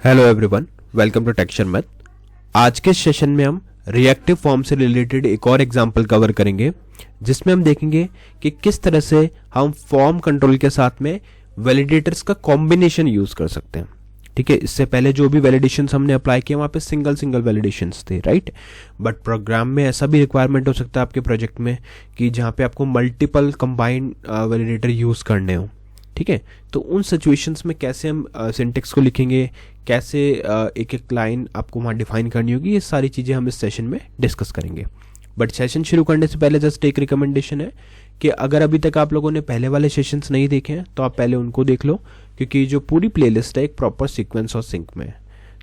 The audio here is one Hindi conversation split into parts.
Hello everyone, welcome to texture math. आज के सेशन में हम रिएक्टिव फॉर्म से रिलेटेड एक और एग्जांपल कवर करेंगे, जिसमें हम देखेंगे कि किस तरह से हम फॉर्म कंट्रोल के साथ में वैलिडेटर्स का कॉम्बिनेशन यूज कर सकते हैं। ठीक है, इससे पहले जो भी वैलिडेशंस हमने अप्लाई किए वहाँ पे सिंगल वैलिडेशंस थे, राइट। बट प्रोग्राम में ऐसा भी रिक्वायरमेंट हो सकता है आपके प्रोजेक्ट में कि जहाँ पे आपको मल्टीपल कंबाइंड वैलिडेटर यूज करने हो। ठीक है, तो उन सिचुएशंस में कैसे हम सिंटेक्स को लिखेंगे, कैसे एक एक लाइन आपको वहाँ डिफाइन करनी होगी, ये सारी चीज़ें हम इस सेशन में डिस्कस करेंगे। बट सेशन शुरू करने से पहले जस्ट एक रिकमेंडेशन है कि अगर अभी तक आप लोगों ने पहले वाले सेशंस नहीं देखे हैं तो आप पहले उनको देख लो, क्योंकि जो पूरी प्लेलिस्ट है एक प्रॉपर सीक्वेंस और सिंक में है।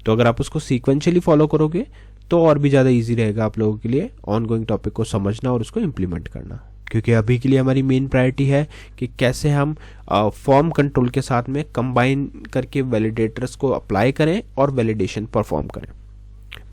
तो अगर आप उसको सीक्वेंशियली फॉलो करोगे तो और भी ज़्यादा ईजी रहेगा आप लोगों के लिए ऑनगोइंग टॉपिक को समझना और उसको इम्प्लीमेंट करना। क्योंकि अभी के लिए हमारी मेन प्रायोरिटी है कि कैसे हम फॉर्म कंट्रोल के साथ में कंबाइन करके वैलिडेटर्स को अप्लाई करें और वैलिडेशन परफॉर्म करें।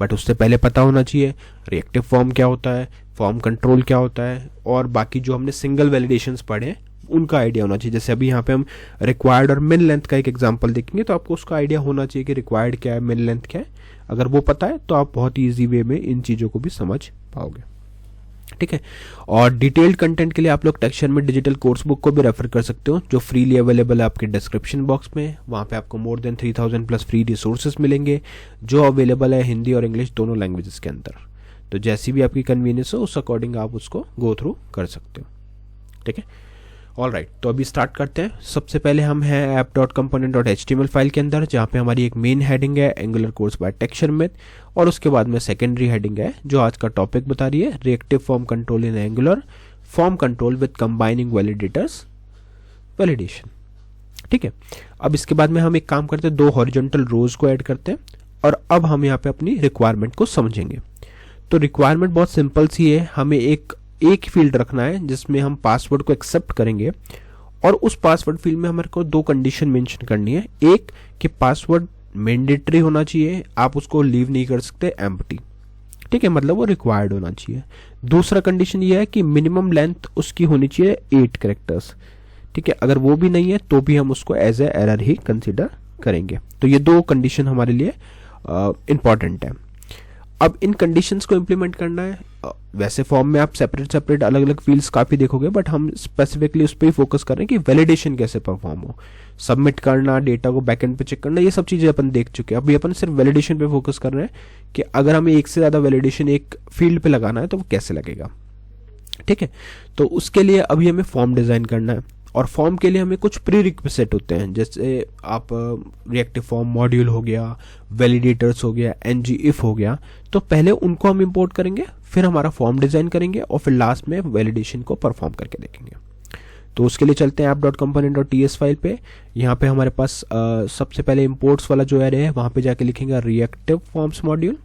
बट उससे पहले पता होना चाहिए रिएक्टिव फॉर्म क्या होता है, फॉर्म कंट्रोल क्या होता है, और बाकी जो हमने सिंगल वैलिडेशंस पढ़े हैं उनका आइडिया होना चाहिए। जैसे अभी यहाँ पे हम रिक्वायर्ड और मिन लेंथ का एक एग्जांपल देखेंगे, तो आपको उसका आइडिया होना चाहिए कि रिक्वायर्ड क्या है, मिन लेंथ क्या है। अगर वो पता है तो आप बहुत ईजी वे में इन चीज़ों को भी समझ पाओगे। ठीक है, और डिटेल्ड कंटेंट के लिए आप लोग टेक्सचर में डिजिटल कोर्स बुक को भी रेफर कर सकते हो, जो फ्रीली अवेलेबल है आपके डिस्क्रिप्शन बॉक्स में। वहाँ पे आपको more than 3000 plus free resources मिलेंगे, जो अवेलेबल है हिंदी और इंग्लिश दोनों लैंग्वेजेस के अंदर। तो जैसी भी आपकी कन्वीनियंस हो उस अकॉर्डिंग आप उसको गो थ्रू कर सकते हो। ठीक है, ऑल राइट, तो अभी स्टार्ट करते हैं। सबसे पहले हम हैं app.component.html फाइल के अंदर, जहाँ पे हमारी एक मेन हेडिंग है Angular course by texture math, और उसके बाद में सेकेंडरी हेडिंग है जो आज का टॉपिक बता रही है reactive form control in Angular form control with combining validators validation. ठीक है, अब इसके बाद में हम एक काम करते हैं, दो हॉरिजॉन्टल रोज को ऐड करते हैं, और अब हम यहाँ पे अपनी रिक्वायरमेंट को समझेंगे। तो रिक्वायरमेंट बहुत सिंपल सी है, हमें एक फील्ड रखना है जिसमें हम पासवर्ड को एक्सेप्ट करेंगे, और उस पासवर्ड फील्ड में हमारे को दो कंडीशन मेंशन करनी है। एक कि पासवर्ड मैंडेटरी होना चाहिए, आप उसको लीव नहीं कर सकते एम्प्टी। ठीक है, मतलब वो रिक्वायर्ड होना चाहिए। दूसरा कंडीशन ये है कि मिनिमम लेंथ उसकी होनी चाहिए 8 कैरेक्टर्स। ठीक है, अगर वो भी नहीं है तो भी हम उसको एज ए एरर ही कंसिडर करेंगे। तो ये दो कंडीशन हमारे लिए इंपॉर्टेंट है। अब इन कंडीशंस को इम्प्लीमेंट करना है। वैसे फॉर्म में आप सेपरेट अलग अलग फील्ड्स काफ़ी देखोगे, बट हम स्पेसिफिकली उस पर ही फोकस कर रहे हैं कि वैलिडेशन कैसे परफॉर्म हो, सबमिट करना, डेटा को बैकएंड पे चेक करना, ये सब चीज़ें अपन देख चुके हैं। अभी अपन सिर्फ वैलिडेशन पे फोकस कर रहे हैं कि अगर हमें एक से ज़्यादा वैलिडेशन एक फील्ड पे लगाना है तो वो कैसे लगेगा। ठीक है, तो उसके लिए अभी हमें फॉर्म डिज़ाइन करना है, और फॉर्म के लिए हमें कुछ प्री रिक्विजिट होते हैं। जैसे आप रिएक्टिव फॉर्म मॉड्यूल हो गया, वैलिडेटर्स हो गया, ng-if हो गया, तो पहले उनको हम इंपोर्ट करेंगे, फिर हमारा फॉर्म डिज़ाइन करेंगे, और फिर लास्ट में वैलिडेशन को परफॉर्म करके देखेंगे। तो उसके लिए चलते हैं app.component.ts फाइल पे। यहाँ पे हमारे पास सबसे पहले इंपोर्ट्स वाला जो एरे है वहाँ पे जाके लिखेंगे रिएक्टिव फॉर्म्स मॉड्यूल,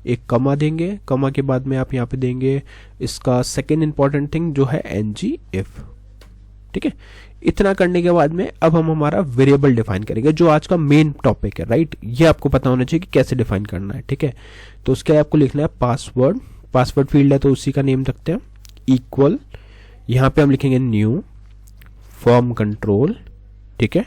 एक कमा देंगे, कमा के बाद में आप यहाँ पे देंगे इसका सेकेंड इंपॉर्टेंट थिंग जो है ng-if। ठीक है, इतना करने के बाद में अब हम हमारा वेरिएबल डिफाइन करेंगे, जो आज का मेन टॉपिक है, राइट। ये आपको पता होना चाहिए कि कैसे डिफाइन करना है। ठीक है, तो उसके लिए आपको लिखना है पासवर्ड फील्ड है तो उसी का नेम रखते हैं, इक्वल, यहाँ पे हम लिखेंगे न्यू फॉर्म कंट्रोल। ठीक है,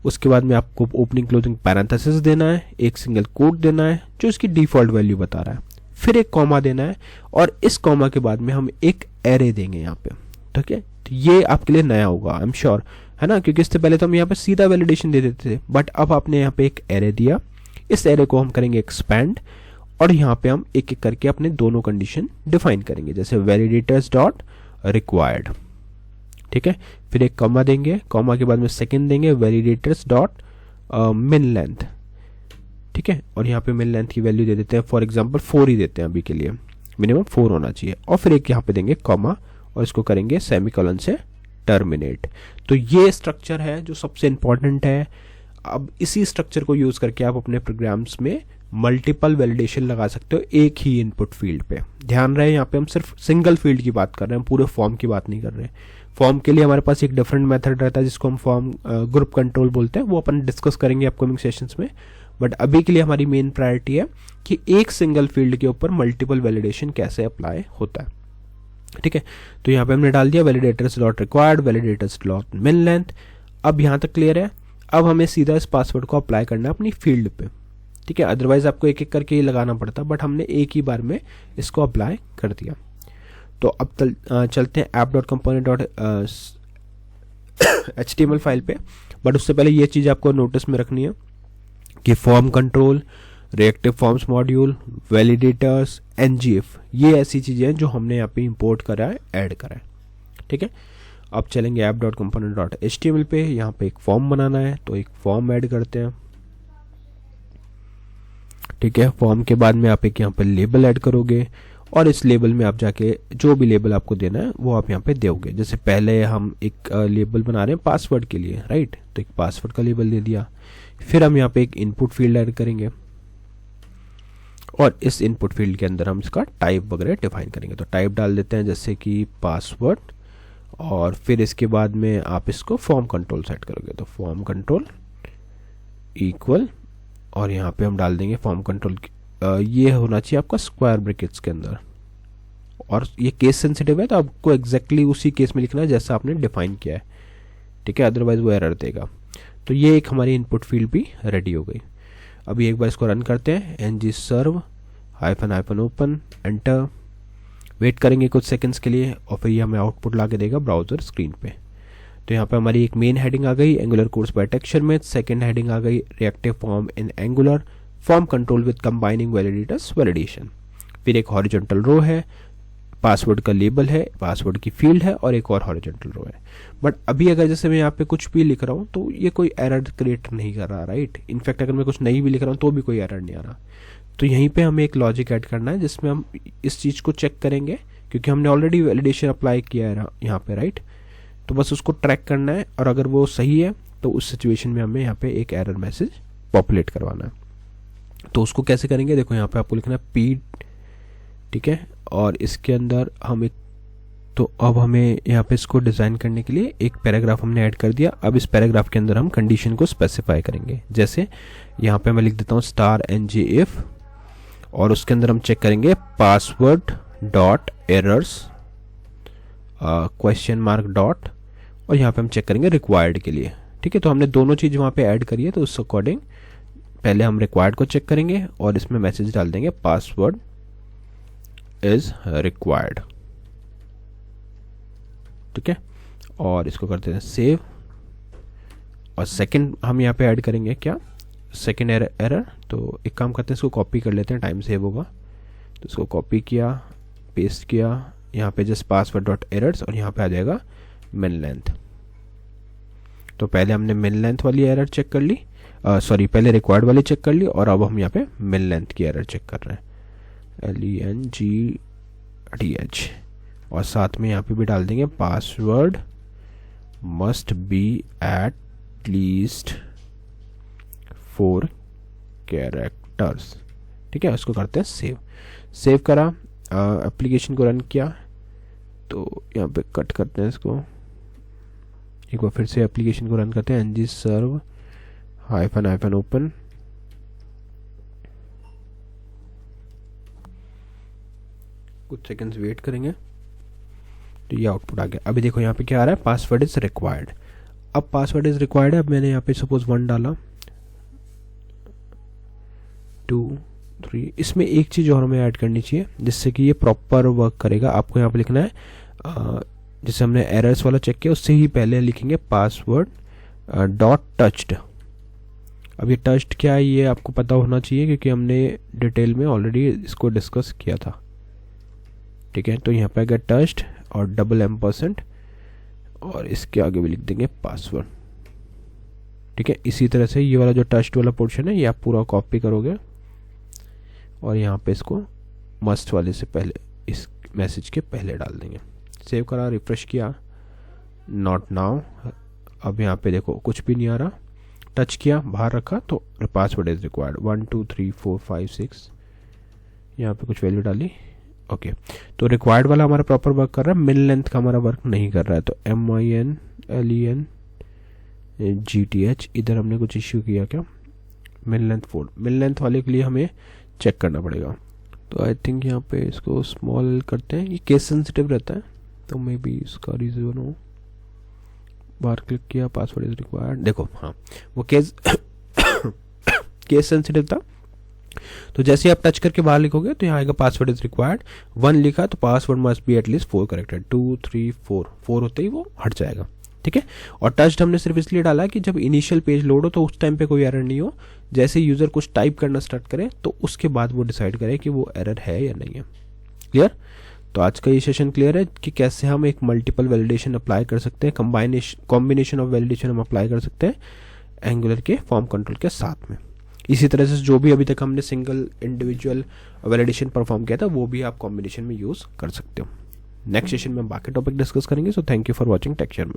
उसके बाद में आपको ओपनिंग क्लोजिंग पैरेंथेसिस देना है, एक सिंगल कोट देना है जो इसकी डिफॉल्ट वैल्यू बता रहा है, फिर एक कॉमा देना है, और इस कॉमा के बाद में हम एक एरे देंगे यहाँ पे। ठीक है, तो ये आपके लिए नया होगा, आई एम श्योर, है ना, क्योंकि इससे पहले तो हम यहाँ पे सीधा वैलिडेशन दे देते थे, बट अब आपने यहाँ पे एक एरे दिया। इस एरे को हम करेंगे एक्सपैंड, और यहाँ पे हम एक एक करके अपने दोनों कंडीशन डिफाइन करेंगे, जैसे वैलिडेटर्स डॉट रिक्वायर्ड। ठीक है, फिर एक कॉमा देंगे, कॉमा के बाद में सेकंड देंगे वैलिडेटर्स डॉट मिन लेंथ। ठीक है, और यहाँ पे मिन लेंथ की वैल्यू दे देते हैं, फॉर एग्जाम्पल 4 ही देते हैं अभी के लिए, मिनिमम 4 होना चाहिए, और फिर एक यहाँ पे देंगे कॉमा, और इसको करेंगे सेमीकोलन से टर्मिनेट। तो ये स्ट्रक्चर है जो सबसे इंपॉर्टेंट है। अब इसी स्ट्रक्चर को यूज करके आप अपने प्रोग्राम्स में मल्टीपल वैलिडेशन लगा सकते हो एक ही इनपुट फील्ड पे। ध्यान रहे, यहाँ पे हम सिर्फ सिंगल फील्ड की बात कर रहे हैं, पूरे फॉर्म की बात नहीं कर रहे हैं। फॉर्म के लिए हमारे पास एक डिफरेंट मेथड रहता है जिसको हम फॉर्म ग्रुप कंट्रोल बोलते हैं, वो अपन डिस्कस करेंगे अपकमिंग सेशंस में। बट अभी के लिए हमारी मेन प्रायोरिटी है कि एक सिंगल फील्ड के ऊपर मल्टीपल वैलिडेशन कैसे अप्लाई होता है। ठीक है, तो यहाँ पे हमने डाल दिया validators dot required, validators dot min length. अब यहाँ तक क्लियर है। अब हमें सीधा इस पासवर्ड को अप्लाई करना है अपनी फील्ड पे। ठीक है, अदरवाइज आपको एक एक करके ही लगाना पड़ता, बट हमने एक ही बार में इसको अप्लाई कर दिया। तो अब चलते हैं app.component.html फाइल पे। बट उससे पहले ये चीज़ आपको नोटिस में रखनी है कि form control, reactive forms module, validators, ngif, ये ऐसी चीज़ें हैं जो हमने यहाँ पे इंपोर्ट करा है, ऐड करा है। ठीक है, अब चलेंगे app.component.html पे। यहाँ पे एक फॉर्म बनाना है, तो एक फॉर्म ऐड करते हैं। ठीक है, फॉर्म के बाद में आप एक यहाँ पे लेबल ऐड करोगे और इस लेबल में आप जाके जो भी लेबल आपको देना है वो आप यहाँ पे दोगे। जैसे पहले हम एक लेबल बना रहे हैं पासवर्ड के लिए, राइट, तो एक पासवर्ड का लेबल दे दिया। फिर हम यहाँ पे एक इनपुट फील्ड ऐड करेंगे और इस इनपुट फील्ड के अंदर हम इसका टाइप वगैरह डिफाइन करेंगे। तो टाइप डाल देते हैं जैसे कि पासवर्ड, और फिर इसके बाद में आप इसको फॉर्म कंट्रोल सेट करोगे, तो फॉर्म कंट्रोल इक्वल, और यहाँ पे हम डाल देंगे फॉर्म कंट्रोल, ये होना चाहिए आपका स्क्वायर ब्रैकेट्स के अंदर, और ये केस सेंसिटिव है तो आपको एग्जैक्टली उसी केस में लिखना है जैसा आपने डिफाइन किया है। ठीक है, अदरवाइज वो एरर देगा। तो ये एक हमारी इनपुट फील्ड भी रेडी हो गई। अभी एक बार इसको रन करते हैं, ngserve -open एंटर, वेट करेंगे कुछ सेकंड्स के लिए और फिर ये हमें आउटपुट ला के देगा ब्राउज़र स्क्रीन पे। तो यहाँ पे हमारी एक मेन हेडिंग आ गई एंगुलर कोर्स बाय टेक्सचरमैथ, सेकंड हेडिंग आ गई reactive form in Angular, form control with combining validators validation. फिर एक हॉरिजॉन्टल रो है, पासवर्ड का लेबल है, पासवर्ड की फील्ड है और एक और हॉरिजॉन्टल रो है। बट अभी अगर जैसे मैं यहाँ पे कुछ भी लिख रहा हूँ तो ये कोई एरर क्रिएट नहीं कर रहा, राइट। इनफैक्ट अगर मैं कुछ नहीं भी लिख रहा हूँ तो भी कोई एरर नहीं आ रहा। तो यहीं पे हमें एक लॉजिक ऐड करना है जिसमें हम इस चीज़ को चेक करेंगे, क्योंकि हमने ऑलरेडी वैलिडेशन अप्लाई किया है यहाँ पे, राइट। तो बस उसको ट्रैक करना है और अगर वो सही है तो उस सिचुएशन में हमें यहाँ पे एक एरर मैसेज पॉपुलेट करवाना है। तो उसको कैसे करेंगे, देखो यहाँ पे आपको लिखना है पी, ठीक है, और इसके अंदर हम एक, तो अब हमें यहाँ पे इसको डिज़ाइन करने के लिए एक पैराग्राफ हमने ऐड कर दिया। अब इस पैराग्राफ के अंदर हम कंडीशन को स्पेसिफाई करेंगे। जैसे यहाँ पे मैं लिख देता हूँ *ngif, और उसके अंदर हम चेक करेंगे password dot errors question mark dot, और यहाँ पे हम चेक करेंगे रिक्वायर्ड के लिए। ठीक है, तो हमने दोनों चीज़ वहाँ पे ऐड करी है, तो उस अकॉर्डिंग पहले हम रिक्वायर्ड को चेक करेंगे और इसमें मैसेज डाल देंगे पासवर्ड इज रिक्वायर्ड। ठीक है, और इसको करते हैं सेव, और सेकंड हम यहाँ पे ऐड करेंगे क्या, सेकंड एरर। तो एक काम करते हैं, इसको कॉपी कर लेते हैं, टाइम सेव होगा। तो इसको कॉपी किया, पेस्ट किया, यहाँ पे जस्ट पासवर्ड डॉट एरर्स, और यहाँ पे आ जाएगा मिन लेंथ। तो पहले हमने मिन लेंथ वाली एरर चेक कर ली, सॉरी पहले रिक्वायर्ड वाली चेक कर ली, और अब हम यहाँ पे मिन लेंथ की एरर चेक कर रहे हैं, LENGTH, और साथ में यहाँ पे भी डाल देंगे password must be at least 4 characters. ठीक है, उसको करते हैं सेव। सेव करा, एप्लीकेशन को रन किया, तो यहाँ पे कट करते हैं इसको, एक बार फिर से एप्लीकेशन को रन करते हैं, ngserve -open, कुछ सेकंड्स वेट करेंगे। तो ये आउटपुट आ गया। अभी देखो यहाँ पे क्या आ रहा है, पासवर्ड इज रिक्वायर्ड। अब पासवर्ड इज रिक्वायर्ड है, अब मैंने यहाँ पे सपोज 1 डाला, 2 3, इसमें एक चीज़ और हमें ऐड करनी चाहिए जिससे कि ये प्रॉपर वर्क करेगा। आपको यहाँ पे लिखना है, जैसे हमने एरर्स वाला चेक किया उससे ही पहले लिखेंगे पासवर्ड डॉट टच्ड। अब ये टच्ड क्या है ये आपको पता होना चाहिए, क्योंकि हमने डिटेल में ऑलरेडी इसको डिस्कस किया था। ठीक है, तो यहाँ पे आएगा टच्ड और $&, और इसके आगे भी लिख देंगे पासवर्ड। ठीक है, इसी तरह से ये वाला जो टच्ड वाला पोर्शन है ये आप पूरा कॉपी करोगे और यहाँ पे इसको मस्ट वाले से पहले, इस मैसेज के पहले डाल देंगे। सेव करा, रिफ्रेश किया, नॉट नाउ। अब यहाँ पे देखो कुछ भी नहीं आ रहा, टच किया, बाहर रखा, तो पासवर्ड इज रिक्वायर्ड 1 2 3 4 5 6, यहाँ पे कुछ वैल्यू डाली। ओके, तो रिक्वायर्ड वाला हमारा प्रॉपर वर्क कर रहा है, मिन लेंथ का हमारा वर्क नहीं कर रहा है। तो MINLENGTH, इधर हमने कुछ इश्यू किया क्या, मिन लेंथ 4, मिन लेंथ वाले के लिए हमें चेक करना पड़ेगा। तो आई थिंक यहाँ पे इसको स्मॉल करते हैं, ये केस सेंसिटिव रहता है तो मे बी इसका रीज़न हो। बाहर क्लिक किया, पासवर्ड इज रिक्वायर्ड, देखो हाँ वो केस केस सेंसिटिव था, तो जैसे आप टच करके बाहर लिखोगे तो यहाँ आएगा पासवर्ड इज रिक्वायर्ड, 1 लिखा तो password must be at least 4 corrected, 2 3 4 होते ही वो हट जाएगा। ठीक है, और टच हमने सिर्फ इसलिए डाला कि जब इनिशियल पेज लोड हो तो उस टाइम पे कोई एरर नहीं हो, जैसे यूजर कुछ टाइप करना स्टार्ट करे तो उसके बाद वो डिसाइड करे कि वो एरर है या नहीं है। क्लियर? तो आज का ये सेशन क्लियर है कि कैसे हम एक मल्टीपल वैलिडेशन अप्लाई कर सकते हैं, कॉम्बिनेशन ऑफ वैलिडेशन हम अप्लाई कर सकते हैं एंगुलर के फॉर्म कंट्रोल के साथ में। इसी तरह से जो भी अभी तक हमने सिंगल इंडिविजुअल वैलिडेशन परफॉर्म किया था वो भी आप कॉम्बिनेशन में यूज़ कर सकते हो। नेक्स्ट सेशन में बाकी टॉपिक डिस्कस करेंगे। So thank you for watching texture में।